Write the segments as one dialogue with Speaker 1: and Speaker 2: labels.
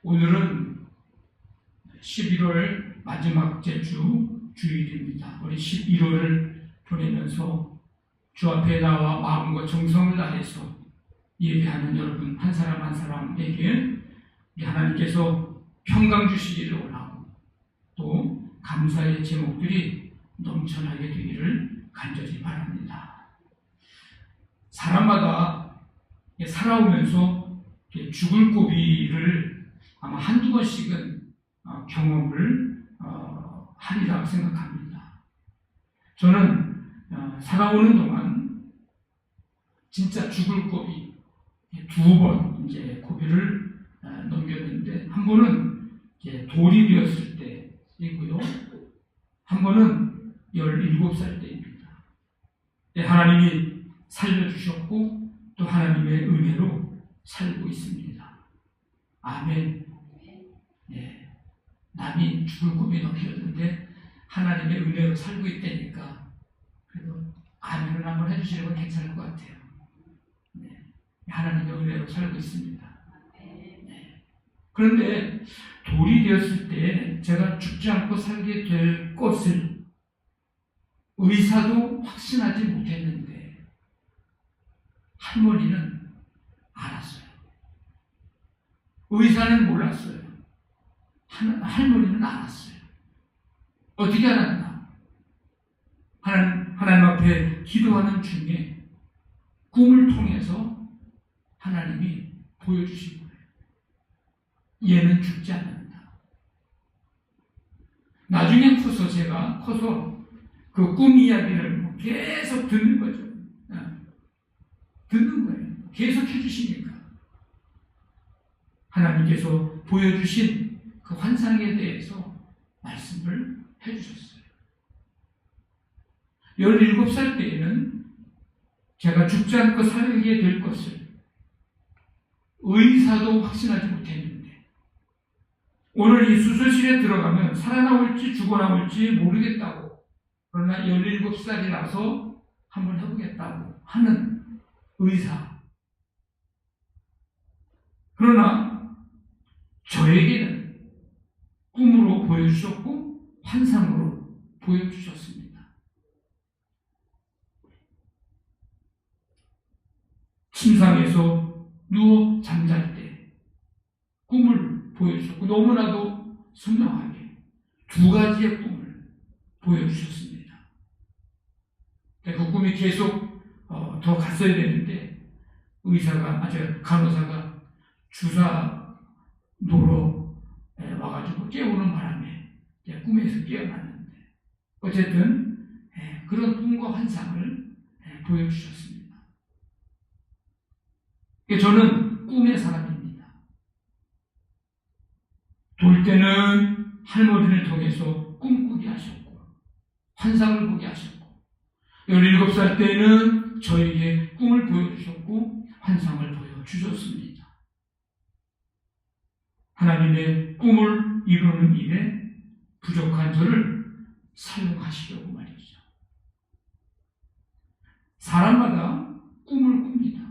Speaker 1: 오늘은 11월 마지막째 주일입니다. 우리 11월을 보내면서 주 앞에 나와 마음과 정성을 다해서 예배하는 여러분 한 사람 한 사람에게 하나님께서 평강 주시기를 원하고 또 감사의 제목들이 넘쳐나게 되기를 간절히 바랍니다. 사람마다 살아오면서 죽을 고비를 아마 한두 번씩은 경험을 하리라 생각합니다. 저는 살아오는 동안 진짜 죽을 고비 두 번 이제 고비를 넘겼는데, 한 번은 돌이 되었을 때이고요, 한 번은 17살 때입니다. 하나님이 살려주셨고 또 하나님의 은혜로 살고 있습니다. 아멘. 남이 죽을 고비 넘겼는데 하나님의 은혜로 살고 있다니까 그래도 아멘을 한번 해주시려면 괜찮을 것 같아요. 하나님의 은혜로 살고 있습니다. 그런데 돌이 되었을 때 제가 죽지 않고 살게 될 것을 의사도 확신하지 못했는데 할머니는 알았어요. 의사는 몰랐어요. 할머니는 알았어요. 어떻게 알았나? 하나님 앞에 기도하는 중에 꿈을 통해서 하나님이 보여주신 거예요. 얘는 죽지 않는다. 나중에 제가 커서 그 꿈 이야기를 계속 듣는 거죠. 듣는 거예요. 계속 해주시니까. 하나님께서 보여주신 그 환상에 대해서 말씀을 해주셨어요. 17살 때에는 제가 죽지 않고 살게 될 것을 의사도 확신하지 못했는데, 오늘 이 수술실에 들어가면 살아나올지 죽어나올지 모르겠다고, 그러나 17살이라서 한번 해보겠다고 하는 의사. 그러나 저에게는 꿈으로 보여주셨고 환상으로 보여주셨습니다. 침상에서 누워 잠잘 때 꿈을 보여주셨고 너무나도 선명하게 두 가지의 꿈을 보여주셨습니다. 그 꿈이 계속 더 갔어야 되는데 간호사가 주사 놓으러 와가지고 깨우는 바람에 꿈에서 깨어났는데, 어쨌든 그런 꿈과 환상을 보여주셨습니다. 저는 꿈의 사람입니다. 돌 때는 할머니를 통해서 꿈꾸게 하셨고 환상을 보게 하셨고, 17살 때는 저에게 꿈을 보여주셨고 환상을 보여주셨습니다. 하나님의 꿈을 이루는 일에 부족한 저를 사용하시려고 말이죠. 사람마다 꿈을 꿉니다.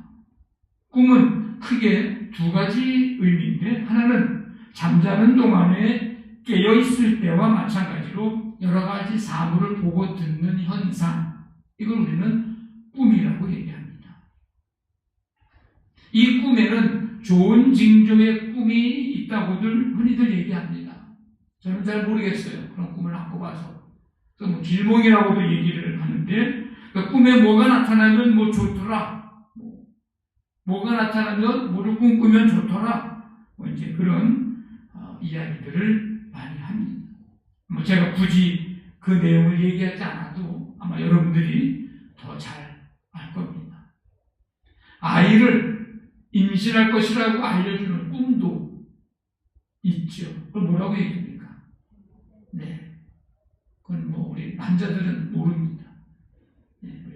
Speaker 1: 꿈은 크게 두 가지 의미인데, 하나는 잠자는 동안에 깨어있을 때와 마찬가지로 여러 가지 사물을 보고 듣는 현상, 이걸 우리는 꿈이라고 얘기합니다. 이 꿈에는 좋은 징조의 꿈이 있다고들 흔히들 얘기합니다. 저는 잘 모르겠어요. 그런 꿈을 안 꿔봐서. 뭐 길몽이라고도 얘기를 하는데, 꿈에 뭐가 나타나면 뭐 좋더라, 뭐가 나타나면 뭐를 꿈꾸면 좋더라, 이제 그런 이야기들을 많이 합니다. 제가 굳이 그 내용을 얘기하지 않아도 아마 여러분들이 더 잘 알 겁니다. 아이를 임신할 것이라고 알려주는 꿈도 있죠. 그걸 뭐라고 얘기합니까? 그건 뭐 우리 남자들은 모릅니다.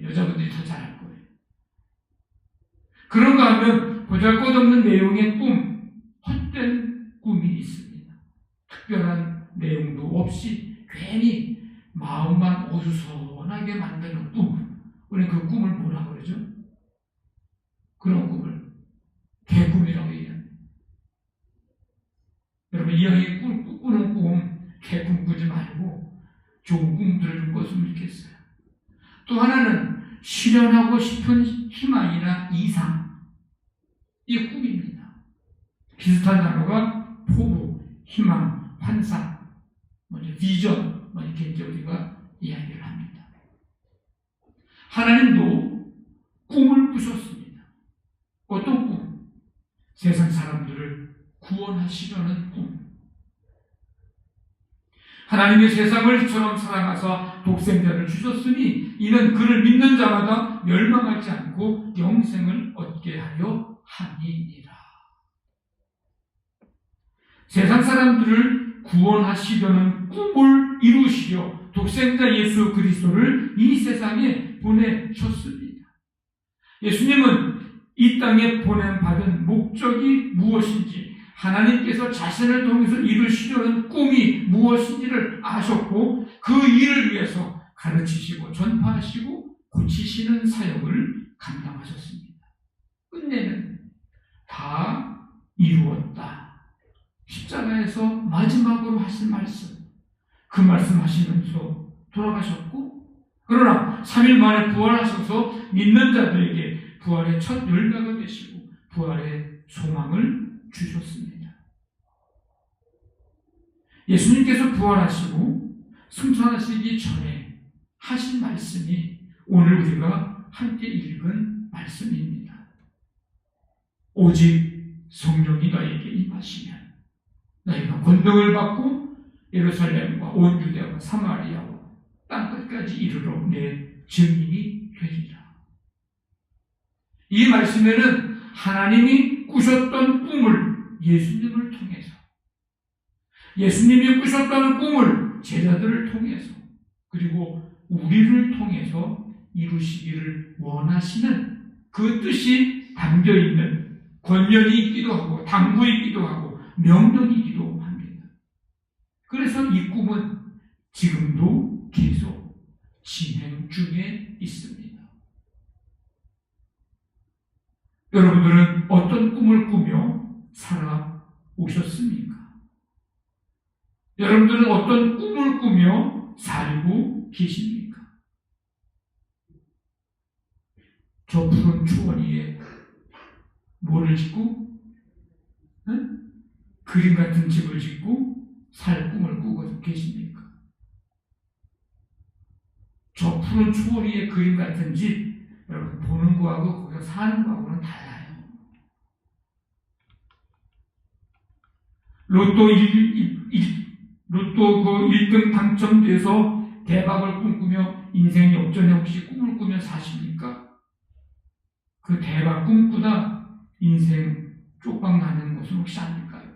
Speaker 1: 여자분들이 더 잘 알 거예요. 그런가 하면 보잘것없는 내용의 꿈, 헛된 꿈이 있습니다. 특별한 내용도 없이 괜히 마음만 어수선하게 만드는 꿈, 우리는 그 꿈을 뭐라고 그러죠? 그런 꿈을 개꿈이라고 얘기합니다. 좋은 꿈들을 좀 꿨으면 좋겠어요. 또 하나는 실현하고 싶은 희망이나 이상, 이게 꿈입니다. 비슷한 단어가 포부, 희망, 환상, 비전, 이렇게 이제 우리가 이야기를 합니다. 하나님도 꿈을 꾸셨습니다. 어떤 꿈? 세상 사람들을 구원하시려는 꿈. 하나님의 세상을 이처럼 사랑하사 독생자를 주셨으니 이는 그를 믿는 자마다 멸망하지 않고 영생을 얻게 하려 함이니라. 세상 사람들을 구원하시려는 꿈을 이루시려 독생자 예수 그리스도를 이 세상에 보내셨습니다. 예수님은 이 땅에 보냄받은 목적이 무엇인지, 하나님께서 자신을 통해서 이루시려는 꿈이 무엇인지를 아셨고 그 일을 위해서 가르치시고 전파하시고 고치시는 사역을 감당하셨습니다. 끝내는 다 이루었다. 십자가에서 마지막으로 하신 말씀, 그 말씀 하시면서 돌아가셨고, 그러나 3일 만에 부활하셔서 믿는 자들에게 부활의 첫 열매가 되시고 부활의 소망을 주셨습니다. 예수님께서 부활하시고 승천하시기 전에 하신 말씀이 오늘 우리가 함께 읽은 말씀입니다. 오직 성령이 너에게 임하시면 너희가 권능을 받고 예루살렘과 온 유대와 사마리아와 땅끝까지 이르러 내 증인이 되리라. 이 말씀에는 하나님이 꾸셨던 꿈을 예수님을 통해서, 예수님이 꾸셨던 꿈을 제자들을 통해서, 그리고 우리를 통해서 이루시기를 원하시는 그 뜻이 담겨있는 권면이있기도 하고 당부이기도 하고 명령이기도 합니다. 그래서 이 꿈은 지금도 계속 진행 중에 있습니다. 여러분들은 어떤 꿈을 꾸며 살아오셨습니까? 여러분들은 어떤 꿈을 꾸며 살고 계십니까? 저 푸른 초원 위에 뭐를 짓고, 그림 같은 집을 짓고 살 꿈을 꾸고 계십니까? 저 푸른 초원 위에 그림 같은 집, 여러분 보는 거하고 거기서 사는 거하고는 달라요. 로또 1등 당첨돼서 대박을 꿈꾸며 인생 역전에 혹시 꿈을 꾸며 사십니까? 그 대박 꿈꾸다 인생 쪽박 나는 것은 혹시 아닐까요?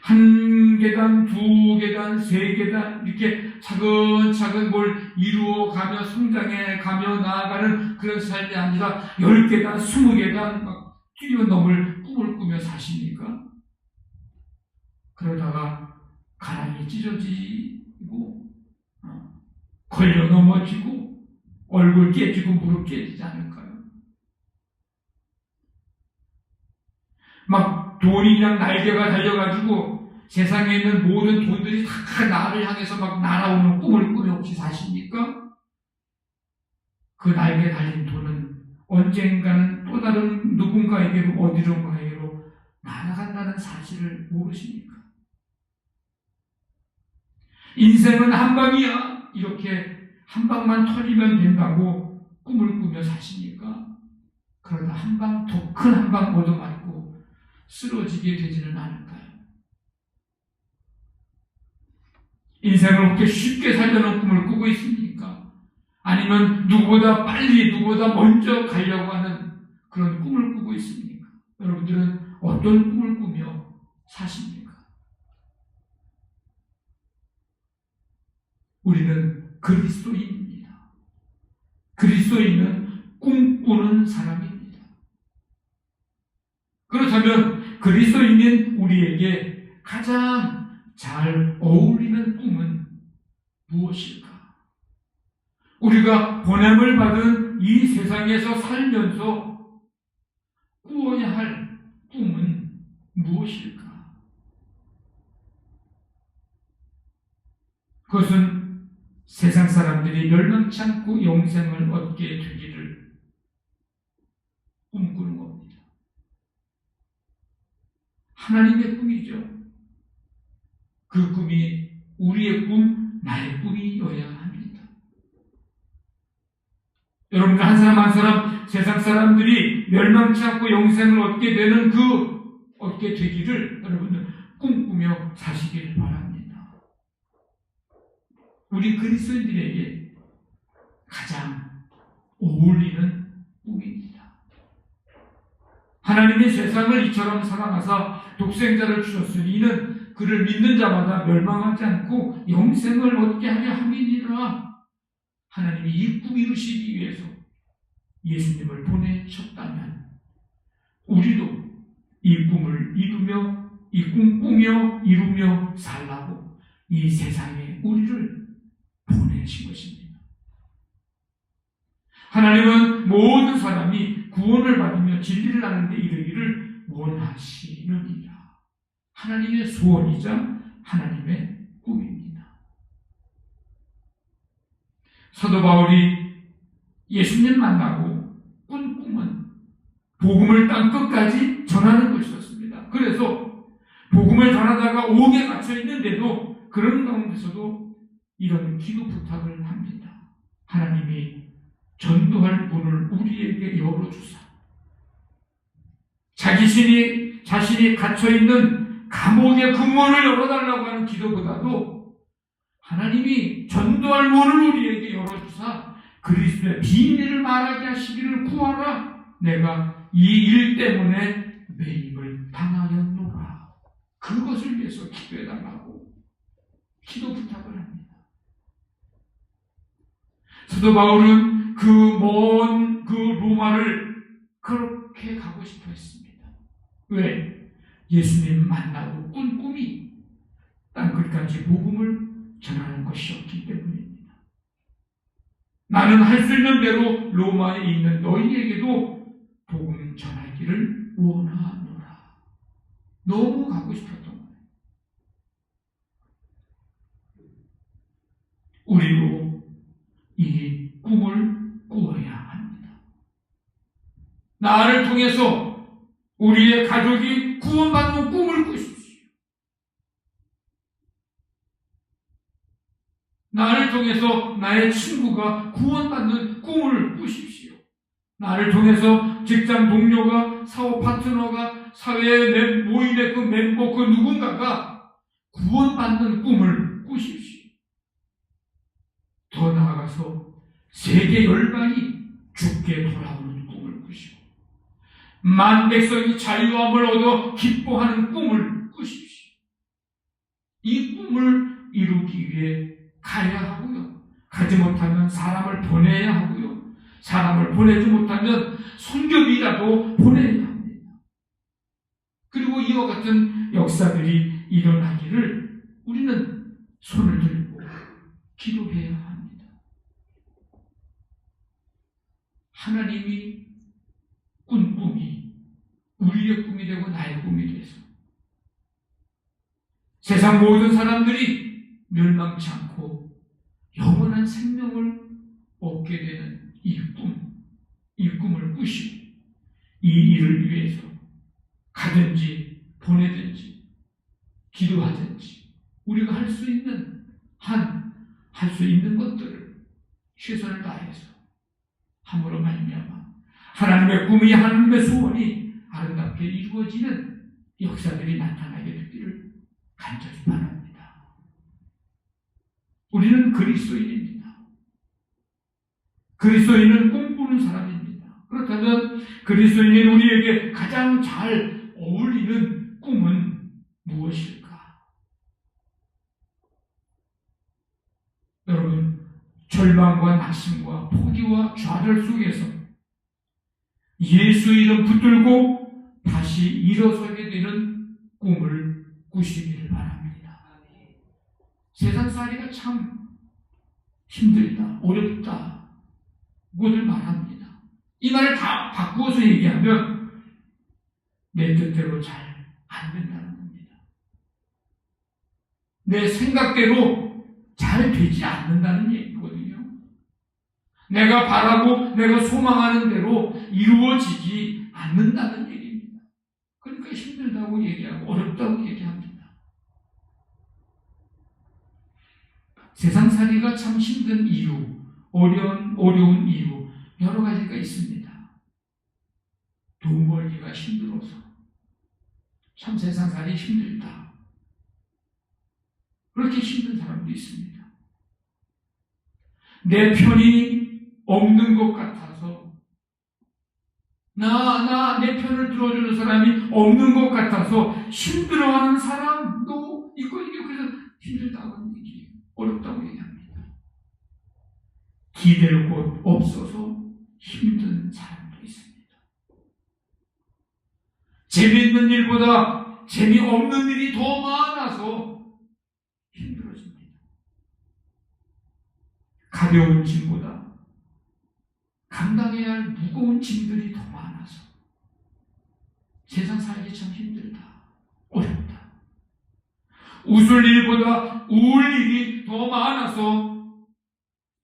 Speaker 1: 한 계단, 두 계단, 세 계단 이렇게 차근차근 뭘 이루어가며 성장해가며 나아가는 그런 삶이 아니라 10계단, 20계단 막 뛰어넘을 꿈을 꾸며 사십니까? 그러다가 가랑이 찢어지고 걸려 넘어지고 얼굴 깨지고 무릎 깨지지 않을까요? 막 돈이 그냥 날개가 달려가지고 세상에 있는 모든 돈들이 다 나를 향해서 막 날아오는 꿈을 꾸며 혹시 사십니까? 그 날개 달린 돈은 언젠가는 또 다른 누군가에게로 어디론가에게로 날아간다는 사실을 모르십니까? 인생은 한 방이야. 이렇게 한 방만 터지면 된다고 꿈을 꾸며 사십니까? 그러다 한 방, 더 큰 한 방 얻어맞고 쓰러지게 되지는 않을까요? 인생을 그렇게 쉽게 살려는 꿈을 꾸고 있습니까? 아니면 누구보다 빨리, 누구보다 먼저 가려고 하는 그런 꿈을 꾸고 있습니까? 여러분들은 어떤 꿈을 꾸며 사십니까? 우리는 그리스도인입니다. 그리스도인은 꿈꾸는 사람입니다. 그렇다면 그리스도인인 우리에게 가장 잘 어울리는 꿈은 무엇일까? 우리가 보냄을 받은 이 세상에서 살면서 꾸어야 할 꿈은 무엇일까? 그것은 세상 사람들이 멸망치 않고 영생을 얻게 되기를 꿈꾸는 겁니다. 하나님의 꿈이죠. 그 꿈이 우리의 꿈, 나의 꿈이어야 합니다. 여러분들 한 사람 한 사람 세상 사람들이 멸망치 않고 영생을 얻게 되는 얻게 되기를 여러분들 꿈꾸며 사시기를 바랍니다. 우리 그리스도인들에게 가장 어울리는 꿈입니다. 하나님이 세상을 이처럼 사랑하사 독생자를 주셨으니 이는 그를 믿는 자마다 멸망하지 않고 영생을 얻게 하려 함이니라. 하나님이 이 꿈 이루시기 위해서 예수님을 보내셨다면 우리도 이 꿈을 이루며 이 꿈 꾸며 이루며 살라고 이 세상에 우리를 보내신 것입니다. 하나님은 모든 사람이 구원을 받으며 진리를 아는 데 이르기를 원하시느니라. 하나님의 소원이자 하나님의 꿈입니다. 사도 바울이 예수님 만나고 꾼 꿈은 복음을 땅 끝까지 전하는 것이었습니다. 그래서 복음을 전하다가 옥에 갇혀 있는데도 그런 가운데서도 이런 기도 부탁을 합니다. 하나님이 전도할 문을 우리에게 열어주사 자신이 갇혀있는 감옥의 그 문을 열어달라고 하는 기도보다도 하나님이 전도할 문을 우리에게 열어주사 그리스도의 비밀을 말하게 하시기를 구하라. 내가 이 일 때문에 매임을 당하였노라. 그것을 위해서 기도해달라고 기도 부탁을 합니다. 사도 바울은 그 먼 로마를 그렇게 가고 싶어 했습니다. 왜? 예수님 만나고 꾼 꿈이 땅끝까지 복음을 전하는 것이었기 때문입니다. 나는 할 수 있는 대로 로마에 있는 너희에게도 복음 전하기를 원하노라. 너무 가고 싶었던 거예요. 우리도 이 꿈을 꾸어야 합니다. 나를 통해서 우리의 가족이 구원받는 꿈을 꾸십시오. 나를 통해서 나의 친구가 구원받는 꿈을 꾸십시오. 나를 통해서 직장 동료가, 사업 파트너가, 사회의 모임의 그 멤버 그 누군가가 구원받는 꿈을 꾸십시오. 더 나아가서 세계 열방이 죽게 돌아오는 꿈을 꾸시고 만 백성이 자유함을 얻어 기뻐하는 꿈을 꾸십시오. 이 꿈을 이루기 위해 가야 하고요. 가지 못하면 사람을 보내야 하고요. 사람을 보내지 못하면 선교비라도 보내야 합니다. 그리고 이와 같은 역사들이 일어나기를 우리는 손을 들고 기도해야 합니다. 하나님이 꾼 꿈이 우리의 꿈이 되고 나의 꿈이 돼서 세상 모든 사람들이 멸망치 않고 영원한 생명을 얻게 되는 이 꿈을 꾸시고 이 일을 위해서 가든지 보내든지 기도하든지 우리가 할 수 있는 할 수 있는 것들을 최선을 다해서 함으로 말미암아 하나님의 꿈이 하나님의 소원이 아름답게 이루어지는 역사들이 나타나게 되기를 간절히 바랍니다. 우리는 그리스도인입니다. 그리스도인은 꿈꾸는 사람입니다. 그렇다면 그리스도인인 우리에게 가장 잘 어울리는 꿈은 무엇일까? 여러분, 절망과 낙심과 포기와 좌절 속에서 예수 이름 붙들고 다시 일어서게 되는 꿈을 꾸시기를 바랍니다. 세상살이가 참 힘들다, 어렵다 고들 말합니다. 이 말을 다 바꾸어서 얘기하면 내 뜻대로 잘 안 된다는 겁니다. 내 생각대로 잘 되지 않는다는 얘기거든요. 내가 바라고 내가 소망하는 대로 이루어지지 않는다는 얘기입니다. 그러니까 힘들다고 얘기하고 어렵다고 얘기합니다. 세상살이가 참 힘든 이유, 어려운 이유 여러 가지가 있습니다. 돈 벌기가 힘들어서 참 세상살이 힘들다. 그렇게 힘든 사람도 있습니다. 내 편이 없는 것 같아서 내 편을 들어주는 사람이 없는 것 같아서 힘들어하는 사람도 있고 이게 그래서 힘들다고 하는 얘기예요. 어렵다고 얘기합니다. 기댈 곳 없어서 힘든 사람도 있습니다. 재미있는 일보다 재미없는 일이 더 많아서 힘들어집니다. 가벼운 짐보다 감당해야 할 무거운 짐들이 더 많아서 세상 살기 참 힘들다, 어렵다. 웃을 일보다 우울 일이 더 많아서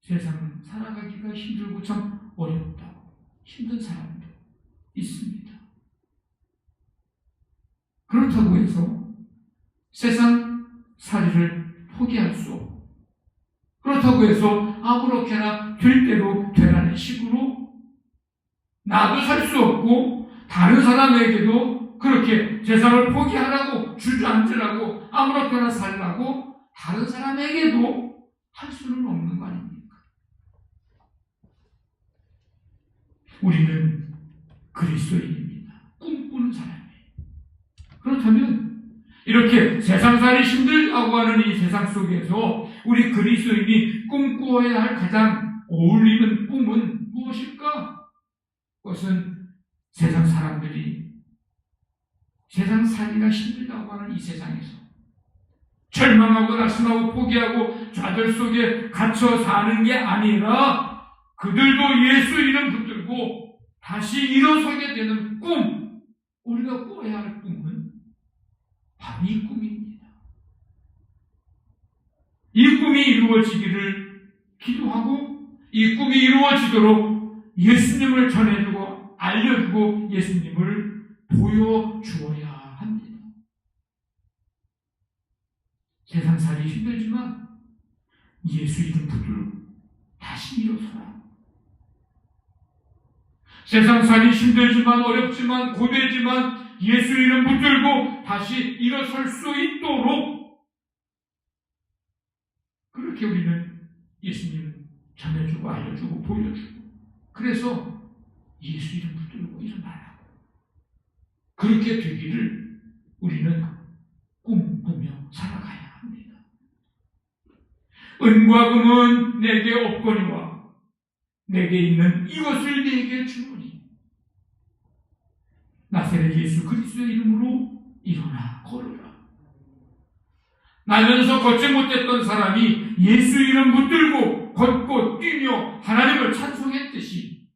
Speaker 1: 세상은 살아가기가 힘들고 참 어렵다, 힘든 사람도 있습니다. 그렇다고 해서 세상 살이를 포기할 수 없고, 그렇다고 해서 아무렇게나 될 대로 되라는 식으로 나도 살 수 없고 다른 사람에게도 그렇게 세상을 포기하라고 주저앉으라고 아무렇게나 살라고 다른 사람에게도 할 수는 없는 거 아닙니까? 우리는 그리스도인입니다. 꿈꾸는 사람이에요. 그렇다면 이렇게 세상살이 힘들다고 하는 이 세상 속에서 우리 그리스도인이 꿈꾸어야 할 가장 어울리는 꿈은 무엇일까? 그것은 세상 사람들이 세상 살기가 힘들다고 하는 이 세상에서 절망하고 낙심하고 포기하고 좌절 속에 갇혀 사는 게 아니라 그들도 예수 이름 붙들고 다시 일어서게 되는 꿈, 우리가 꾸어야 할 꿈은 바로 이 꿈입니다. 이 꿈이 이루어지기를 기도하고 이 꿈이 이루어지도록 예수님을 전해주고 알려주고 예수님을 보여주어야 합니다. 세상 살이 힘들지만 예수 이름 붙들고 다시 일어서라. 세상 살이 힘들지만 어렵지만 고되지만 예수 이름 붙들고 다시 일어설 수 있도록 그렇게 우리는 예수님 전해주고 알려주고 보여주고 그래서 예수 이름 붙들고 일어나라고 그렇게 되기를 우리는 꿈꾸며 살아가야 합니다. 은과 금은 내게 없거니와 내게 있는 이것을 내게 주노니 나사렛 예수 그리스도의 이름으로 일어나 걸어라. 나면서 걷지 못했던 사람이 예수 이름 붙들고 걷고 뛰며 하나님을 찬송했듯이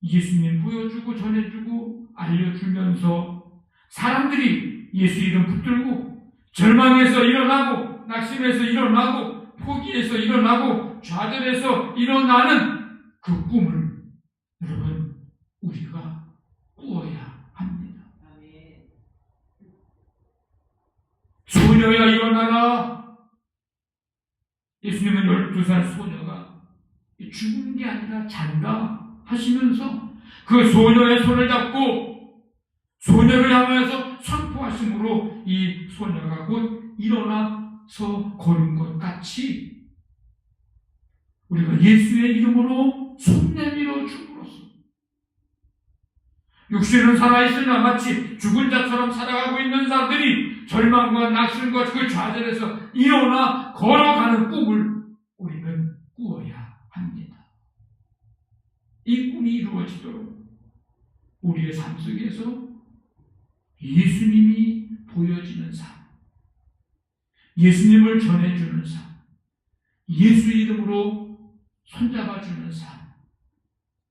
Speaker 1: 예수님 보여주고 전해주고 알려주면서 사람들이 예수 이름 붙들고 절망해서 일어나고 낙심해서 일어나고 포기해서 일어나고 좌절해서 일어나는 그 꿈을 여러분 우리가 꾸어야 합니다. 소녀야 일어나라. 예수님은 12살 소녀가 죽은 게 아니라 잔다 하시면서 그 소녀의 손을 잡고 소녀를 향해서 선포하심으로 이 소녀가 곧 일어나서 걸은 것 같이 우리가 예수의 이름으로 손 내밀어 줌으로써 육신은 살아있으나 마치 죽은 자처럼 살아가고 있는 자들이 절망과 낙심과 그 좌절에서 일어나 걸어가는 꿈을 우리는 꾸어야 합니다. 이 꿈이 이루어지도록 우리의 삶 속에서 예수님이 보여지는 삶, 예수님을 전해주는 삶, 예수 이름으로 손잡아주는 삶,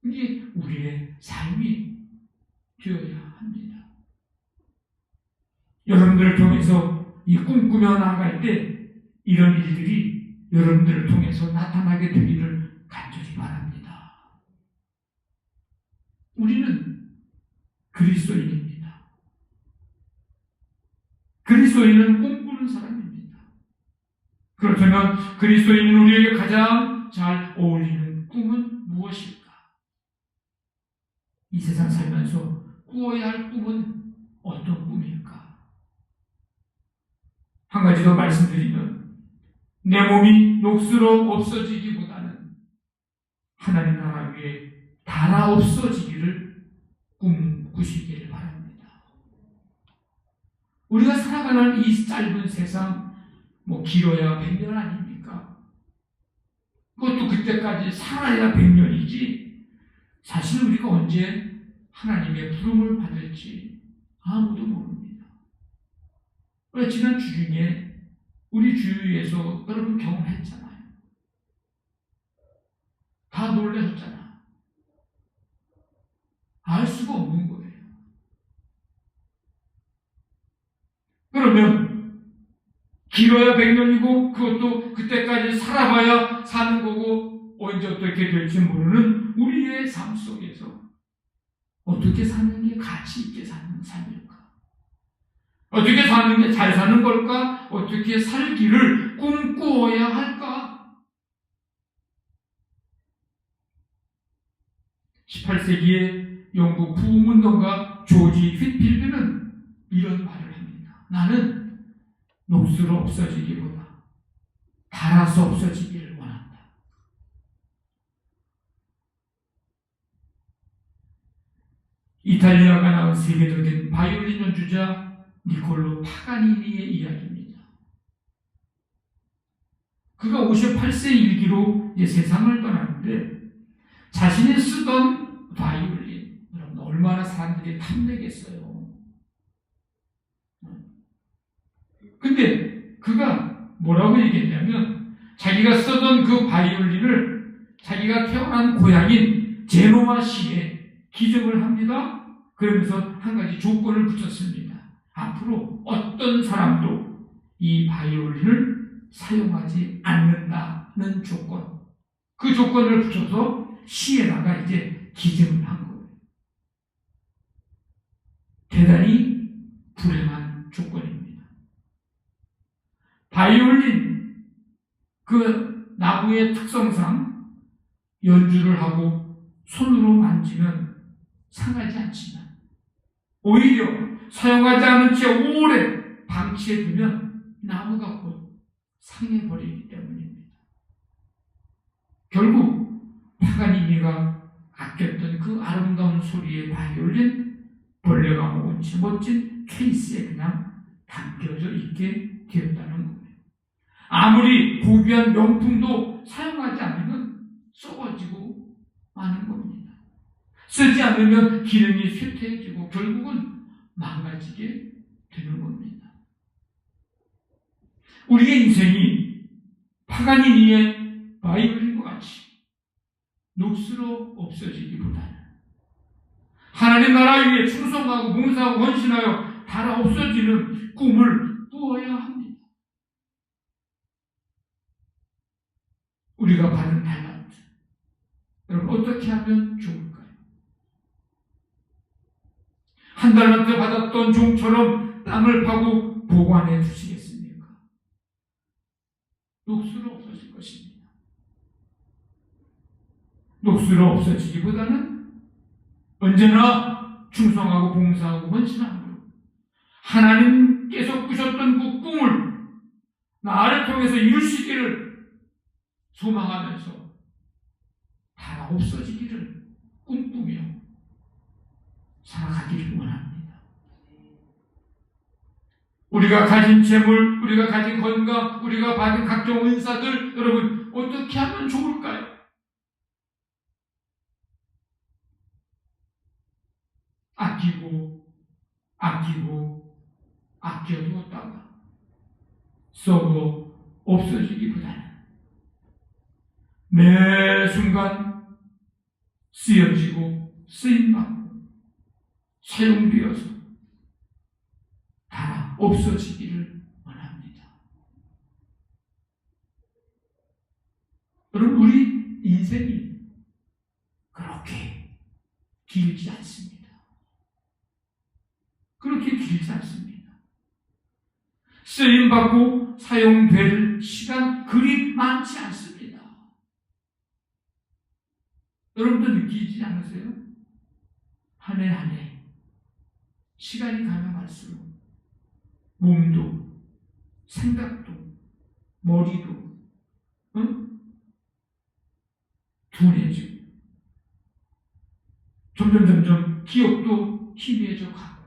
Speaker 1: 이게 우리의 삶이 되어야 합니다. 여러분들을 통해서 이 꿈꾸며 나아갈 때 이런 일들이 여러분들을 통해서 나타나게 되기를 간절히 바랍니다. 우리는 그리스도인입니다. 그리스도인은 꿈꾸는 사람입니다. 그렇다면 그리스도인은 우리에게 가장 잘 어울리는 꿈은 무엇일까? 이 세상 살면서 꾸어야 할 꿈은 어떤 꿈일까? 한 가지 더 말씀드리면 내 몸이 녹슬어 없어지기보다는 하나님 나라 위에 닳아 없어지기를 꿈꾸시기를 바랍니다. 우리가 살아가는 이 짧은 세상 길어야 100년 아닙니까? 그것도 그때까지 살아야 100년이지 사실 우리가 언제 하나님의 부름을 받을지 아무도 모릅니다. 지난 주 중에 우리 주위에서 여러분 경험했잖아요. 다 놀라셨잖아. 알 수가 없는 거예요. 그러면 길어야 100년이고 그것도 그때까지 살아봐야 사는 거고 언제 어떻게 될지 모르는 우리의 삶 속에서 어떻게 사는 게 가치 있게 사는 삶일까? 어떻게 사는 게 잘 사는 걸까? 어떻게 살기를 꿈꾸어야 할까? 18세기의 영국 부흥운동가 조지 휘필드는 이런 말을 합니다. 나는 녹슬어 없어지기보다 닳아서 없어지기를 원한다. 이탈리아가 낳은 세계적인 바이올린 연주자 니콜로 파가니니의 이야기입니다. 그가 58세 일기로 세상을 떠났는데 자신이 쓰던 바이올린, 여러분 얼마나 사람들이 탐내겠어요. 근데 그가 뭐라고 얘기했냐면 자기가 쓰던 그 바이올린을 자기가 태어난 고향인 제노아시에 기증을 합니다. 그러면서 한 가지 조건을 붙였습니다. 앞으로 어떤 사람도 이 바이올린을 사용하지 않는다는 조건. 그 조건을 붙여서 시에다가 이제 기증을 한 거예요. 대단히 불행한 조건입니다. 바이올린 그 나무의 특성상 연주를 하고 손으로 만지면 상하지 않지만 오히려 사용하지 않은 채 오래 방치해 두면 나무가 곧 상해버리기 때문입니다. 결국 파가니니가 아꼈던 그 아름다운 소리의 바이올린 벌레가 먹은 채 멋진 케이스에 그냥 담겨져 있게 되었다는 거예요. 아무리 고귀한 명품도 사용하지 않으면 썩어지고 마는 겁니다. 쓰지 않으면 기능이 쇠퇴해지고 결국은 망가지게 되는 겁니다. 우리의 인생이 파가니니의 바이올린과 같이 녹슬어 없어지기보다는 하나님 나라 위에 충성하고 봉사하고 헌신하여 닳아 없어지는 꿈을 꾸어야 합니다. 우리가 받은 달란트, 여러분 어떻게 하면 좋을까요? 한 달란트 받았던 종처럼 땅을 파고 보관해 두시겠습니까? 녹슬어 없어질 것입니다. 녹슬어 없어지기보다는 언제나 충성하고 봉사하고 헌신하고 하나님께서 꾸셨던 그 꿈을 나를 통해서 이루시기를 소망하면서 다 없어지기를 꿈꾸며 살아가기를 원합니다. 우리가 가진 재물, 우리가 가진 건강, 우리가 받은 각종 은사들 여러분 어떻게 하면 좋을까요? 아껴두었다가 썩어 없어지기보다는 매 순간 쓰여지고 쓰임받고 사용되어서 다 없어지기를 원합니다. 여러분, 우리 인생이 그렇게 길지 않습니다. 그렇게 길지 않습니다. 쓰임받고 사용될 시간 그리 많지 않습니다. 여러분도 느끼지 않으세요? 한 해 한 해 시간이 가면 갈수록 몸도 생각도 머리도 둔해지고 점점 기억도 희미해져 가고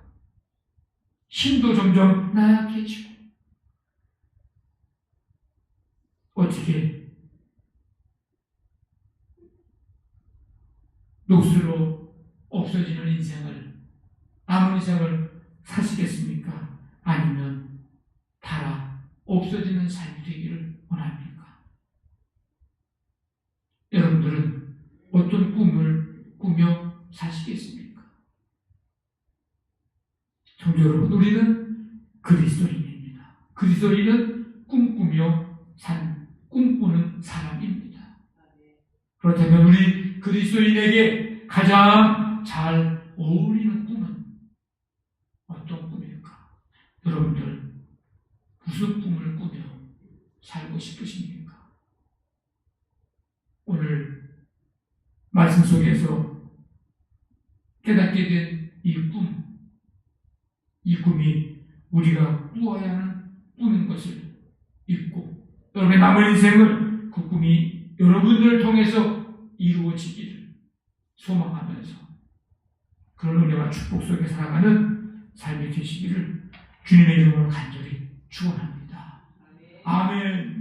Speaker 1: 힘도 점점 나약해지고 어떻게 녹슬어 없어지는 인생을 남은 인생을 사시겠습니까? 아니면 달아 없어지는 삶이 되기를 원합니까? 여러분들은 어떤 꿈을 꾸며 사시겠습니까? 성도 여러분, 우리는 그리스도인입니다. 그리스도인은 꿈꾸는 사람입니다. 그렇다면 우리 그리스도인에게 가장 잘 어울리는 꿈은 어떤 꿈일까? 여러분들 무슨 꿈을 꾸며 살고 싶으십니까? 오늘 말씀 속에서 깨닫게 된 이 꿈이 우리가 꾸어야 하는 꿈인 것을 잊고 여러분의 남은 인생을 그 꿈이 여러분들을 통해서 이루어지기를 소망하면서 그런 은혜와 축복 속에 살아가는 삶이 되시기를 주님의 이름으로 간절히 축원합니다. 아멘.